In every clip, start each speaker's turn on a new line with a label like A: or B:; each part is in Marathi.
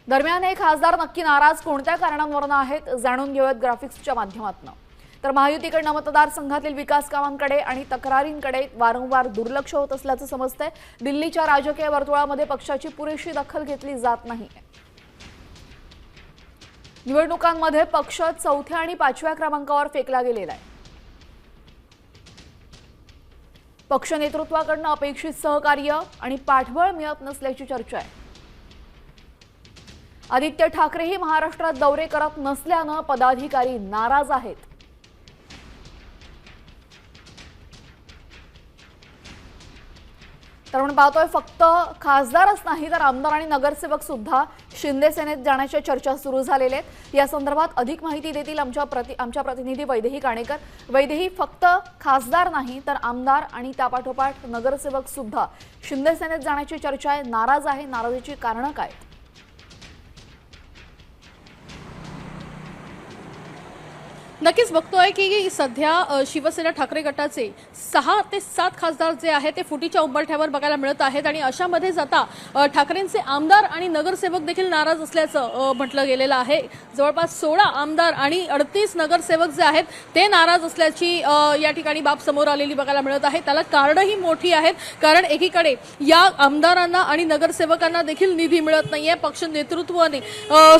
A: दरम्यान हे खासदार नक्की नाराज कोणत्या कारणांवरून आहेत जाणून घेऊयात ग्राफिक्सच्या माध्यमातून। तर महायुतीकडनं मतदारसंघातील विकास कामांकडे आणि तक्रारींकडे वारंवार दुर्लक्ष होत असल्याचं समजतंय। दिल्लीच्या राजकीय वर्तुळामध्ये पक्षाची पुरेशी दखल घेतली जात नाही। निवडणुकांमध्ये पक्ष चौथ्या आणि पाचव्या क्रमांकावर फेकला गेलेला आहे। पक्ष नेतृत्वाकडनं अपेक्षित सहकार्य आणि पाठबळ मिळत नसल्याची चर्चा आहे। आदित्य ठाकरेही महाराष्ट्रात दौरे करत नसल्यानं पदाधिकारी नाराज आहेत। तर आपण पाहतोय फक्त खासदारच नाही तर आमदार आणि नगरसेवक सुद्धा शिंदे सेनेत जाण्याच्या चर्चा सुरू झालेल्या आहेत। या संदर्भात अधिक माहिती देतील आमच्या प्रतिनिधी वैदेही काणेकर। वैदेही, फक्त खासदार नाही तर आमदार आणि त्यापाठोपाठ नगरसेवक सुद्धा शिंदे सेनेत जाण्याची चर्चा आहे, नाराज आहे। नाराजीची कारणं काय?
B: नक्कीच बघतोय की सध्या शिवसेना ठाकरे गटाचे 6 ते 7 खासदार जे आहेत ते फुटीच्या उंबरठ्यावर बघायला मिळत आहेत आणि अशामध्येच आता ठाकरेंचे आमदार आणि नगरसेवक देखील नाराज असल्याचं म्हटलं गेलेलं आहे। जवळपास 16 आमदार आणि 38 नगरसेवक जे आहेत ते नाराज असल्याची या ठिकाणी बाब समोर आलेली बघायला मिळत आहे। त्याला कारणंही मोठी आहेत, कारण एकीकडे या आमदारांना आणि नगरसेवकांना देखील निधी मिळत नाहीये। पक्ष नेतृत्वाने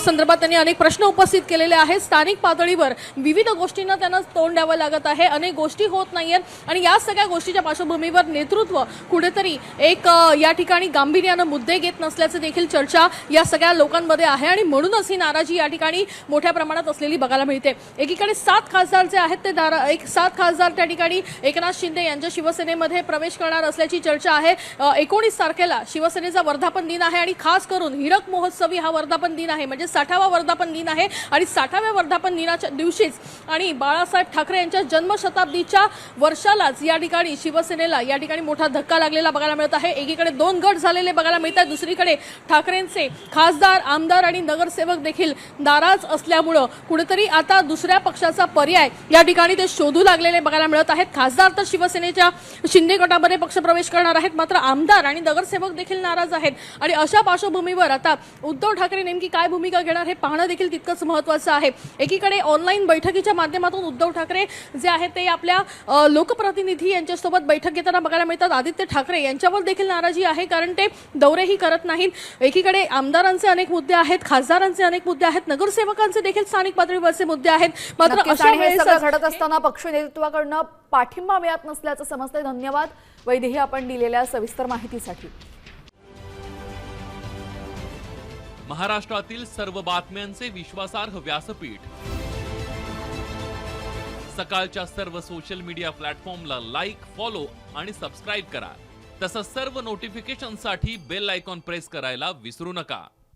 B: संदर्भात त्यांनी अनेक प्रश्न उपस्थित केलेले आहेत। स्थानिक पातळीवर विविध गोष्टींना त्यांना तोंड द्यावं लागत आहे, अनेक गोष्टी होत नाहीयेत आणि या सगळ्या गोष्टीच्या पार्श्वभूमीवर नेतृत्व कुठेतरी एक या ठिकाणी गांभीर्यानं मुद्दे घेत नसल्याचं देखील चर्चा या सगळ्या लोकांमध्ये आहे आणि म्हणूनच ही नाराजी या ठिकाणी मोठ्या प्रमाणात असलेली बघायला मिळते। एकीकडे 7 खासदार जे आहेत ते 7 खासदार त्या ठिकाणी एकनाथ शिंदे यांच्या शिवसेनेमध्ये प्रवेश करणार असल्याची चर्चा आहे। 19 तारखेला शिवसेनेचा वर्धापन दिन आहे आणि खास करून हीरक महोत्सवी हा वर्धापन दिन आहे, म्हणजे 60वा वर्धापन दिन आहे आणि 60व्या वर्धापन दिनाच्या दिवशीच आणि बाळासाहेब ठाकरे यांच्या जन्मशताब्दीच्या वर्षालाच या ठिकाणी शिवसेनेला या ठिकाणी मोठा धक्का लागलेला बघायला मिळत आहे। एकीकडे 2 गट झालेले बघायला मिळतात, दुसरीकडे ठाकरेंचे खासदार, आमदार आणि नगरसेवक देखील नाराज असल्यामुळे कुठेतरी आता दुसऱ्या पक्षाचा पर्याय या ठिकाणी ते शोधू लागलेले बघायला मिळत आहेत। खासदार तर शिवसेनेच्या शिंदे गटामध्ये पक्षप्रवेश करणार आहेत, मात्र आमदार आणि नगरसेवक देखील नाराज आहेत आणि अशा पार्श्वभूमीवर आता उद्धव ठाकरे नेमकी काय भूमिका घेणार हे पाहणं देखील तितकंच महत्त्वाचं आहे। एकीकडे ऑनलाईन बैठकीच्या माध्यमातून उद्धव ठाकरे जे आहेत ते आपल्या लोकप्रतिनिधी यांच्यासोबत बैठक घेताना बघायला मिळतात। आदित्य ठाकरे यांच्यावर देखील नाराजी आहे, कारण ते दौरेही करत नाहीत। एकीकडे आमदारांचे अनेक मुद्दे आहेत, खासदारांचे अनेक मुद्दे आहेत, नगरसेवकांचे देखील स्थानिक पातळीवरचे मुद्दे आहेत। मात्र अशा
A: हे सगळं घडत असताना पक्ष नेतृत्वाकडनं पाठिंबा मिळत नसल्याचं समजतंय। धन्यवाद वैदेही आपण दिलेल्या सविस्तर माहितीसाठी।
C: महाराष्ट्रातील सर्व बातम्यांचे विश्वासार्ह व्यासपीठ, सकाळच्या सर्व सोशल मीडिया प्लॅटफॉर्मला लाईक, फॉलो आणि सबस्क्राईब करा। तसंच सर्व नोटिफिकेशनसाठी बेल आयकॉन प्रेस करायला विसरू नका।